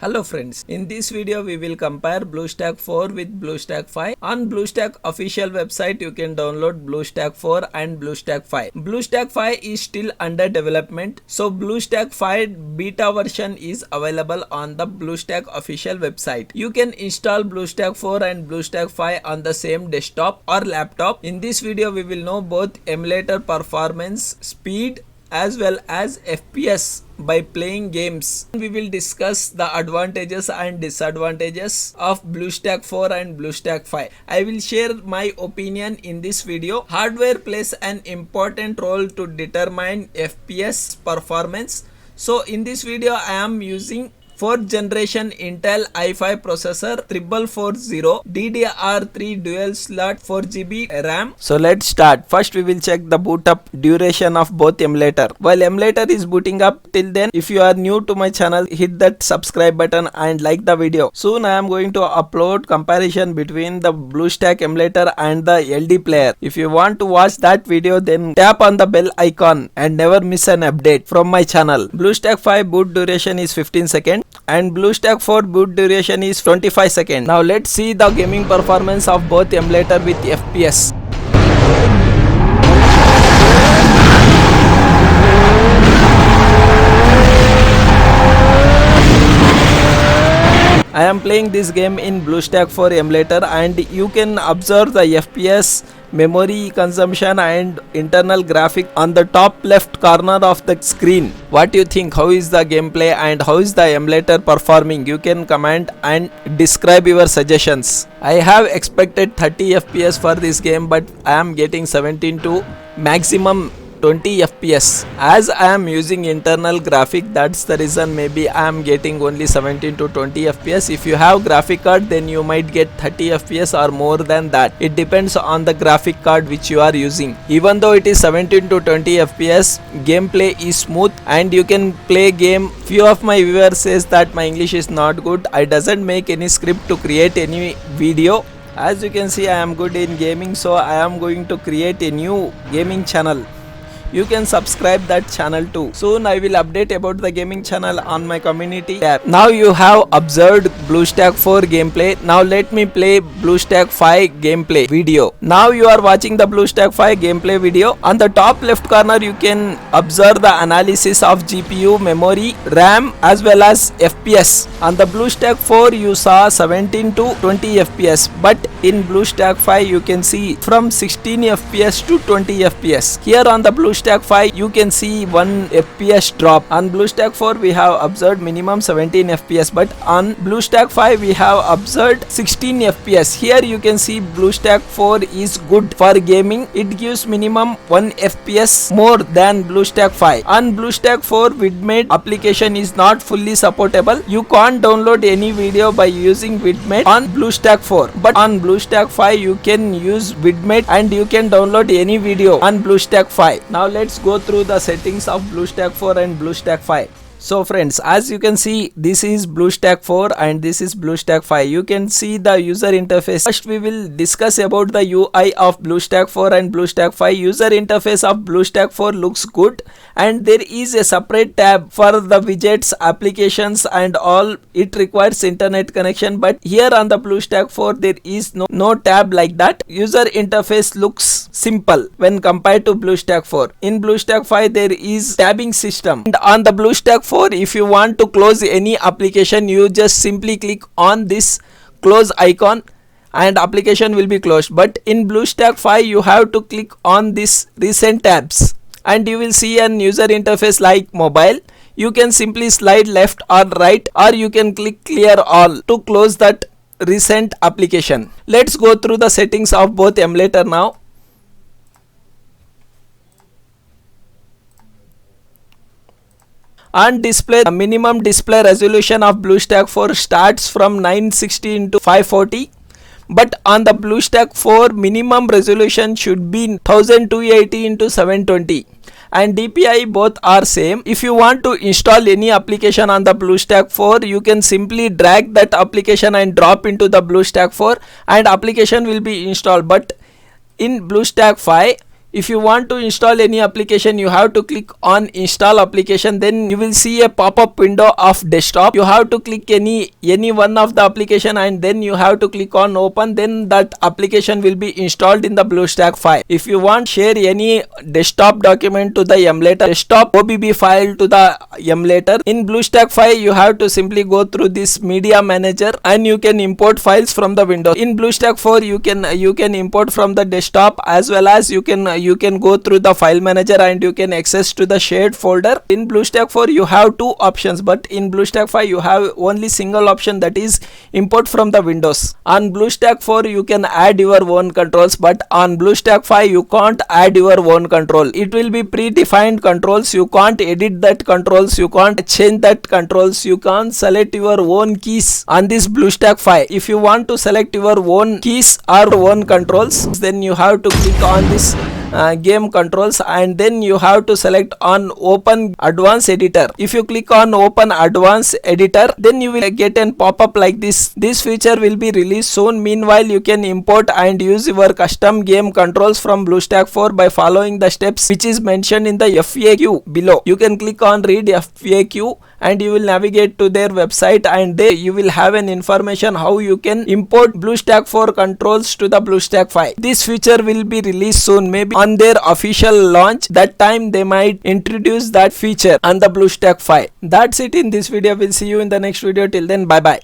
Hello friends, in this video we will compare BlueStack 4 with BlueStack 5. On BlueStack official website you can download BlueStack 4 and BlueStack 5. BlueStack 5 is still under development, so BlueStack 5 beta version is available on the BlueStack official website. You can install BlueStack 4 and BlueStack 5 on the same desktop or laptop. In this video we will know both emulator performance, speed as well as FPS by playing games. We will discuss the advantages and disadvantages of BlueStack 4 and BlueStack 5. I will share my opinion in this video. Hardware plays an important role to determine FPS performance. So in this video I am using 4th generation Intel i5 processor 4440 DDR3 dual slot 4GB RAM. So let's start. First we will check the boot up duration of both emulator. While emulator is booting up, till then if you are new to my channel, hit that subscribe button and like the video. Soon I am going to upload comparison between the BlueStack emulator and the LD player. If you want to watch that video, then tap on the bell icon and never miss an update from my channel. BlueStack 5 boot duration is 15 seconds. And BlueStack 4 boot duration is 25 seconds. Now let's see the gaming performance of both emulator with FPS. I am playing this game in BlueStack 4 emulator and you can observe the FPS, memory consumption and internal graphic on the top left corner of the screen. What do you think? How is the gameplay and how is the emulator performing? You can comment and describe your suggestions. I have expected 30 FPS for this game, but I am getting 17 to maximum 20 FPS. As I am using internal graphic, that's the reason maybe I am getting only 17 to 20 FPS. If you have graphic card, then you might get 30 FPS or more than that. It depends on the graphic card which you are using. Even though it is 17 to 20 FPS, gameplay is smooth and you can play game. Few of my viewers says that my English is not good. I doesn't make any script to create any video. As you can see, I am good in gaming, so I am going to create a new gaming channel. You can subscribe that channel too. Soon I will update about the gaming channel on my community tab. Now you have observed BlueStack 4 gameplay. Now let me play BlueStack 5 gameplay video. Now you are watching the BlueStack 5 gameplay video. On the top left corner you can observe the analysis of GPU, memory, RAM as well as FPS. On the BlueStack 4 you saw 17 to 20 FPS, but in BlueStack 5 you can see from 16 FPS to 20 FPS. Here on the BlueStack 5 you can see 1 FPS drop. On BlueStack 4 we have observed minimum 17 FPS, but on BlueStack 5 we have observed 16 FPS. Here you can see BlueStack 4 is good for gaming. It gives minimum 1 FPS more than BlueStack 5. On BlueStack 4 vidmate application is not fully supportable. You can't download any video by using vidmate on BlueStack 4, but on BlueStack 5 you can use vidmate and you can download any video on BlueStack 5. Now let's go through the settings of BlueStack 4 and BlueStack 5. So friends, as you can see, this is BlueStack 4 and this is BlueStack 5. You can see the user interface. First we will discuss about the UI of BlueStack 4 and BlueStack 5. User interface of BlueStack 4 looks good and there is a separate tab for the widgets, applications and all. It requires internet connection, but here on the BlueStack 4 there is no tab like that. User interface looks simple when compared to BlueStack 4. In BlueStack 5 there is tabbing system, and on the BlueStack 4 if you want to close any application you just simply click on this close icon and application will be closed. But in BlueStack 5 you have to click on this recent tabs and you will see an user interface like mobile. You can simply slide left or right, or you can click clear all to close that recent application. Let's go through the settings of both emulator now. On display, the minimum display resolution of BlueStack 4 starts from 960 into 540, but on the BlueStack 4 minimum resolution should be 1280 into 720, and DPI both are same. If you want to install any application on the BlueStack 4, you can simply drag that application and drop into the BlueStack 4 and application will be installed. But in BlueStack 5 If you want to install any application, you have to click on install application. Then you will see a pop-up window of desktop. You have to click any one of the application, and then you have to click on open. Then that application will be installed in the BlueStack 5. If you want share any desktop document to the emulator, desktop OBB file to the emulator, in BlueStack 5 you have to simply go through this media manager and you can import files from the Windows. In BlueStack 4 you can import from the desktop, as well as you can go through the file manager and you can access to the shared folder. In BlueStack 4 you have two options, but in BlueStack 5 you have only single option, that is import from the Windows. On BlueStack 4 you can add your own controls, but on BlueStack 5 you can't add your own control. It will be predefined controls. You can't edit that controls, you can't change that controls, you can't select your own keys on this BlueStack 5. If you want to select your own keys or own controls, then you have to click on this game controls, and then you have to select on open advanced editor. If you click on open advanced editor, then you will get an pop-up like this. This feature will be released soon. Meanwhile, you can import and use your custom game controls from BlueStack 4 by following the steps which is mentioned in the FAQ below. You can click on read FAQ and you will navigate to their website, and there you will have an information how you can import BlueStack 4 controls to the BlueStack 5. This feature will be released soon, maybe on their official launch. That time they might introduce that feature on the BlueStack 5. That's it in this video. We'll see you in the next video. Till then, bye bye.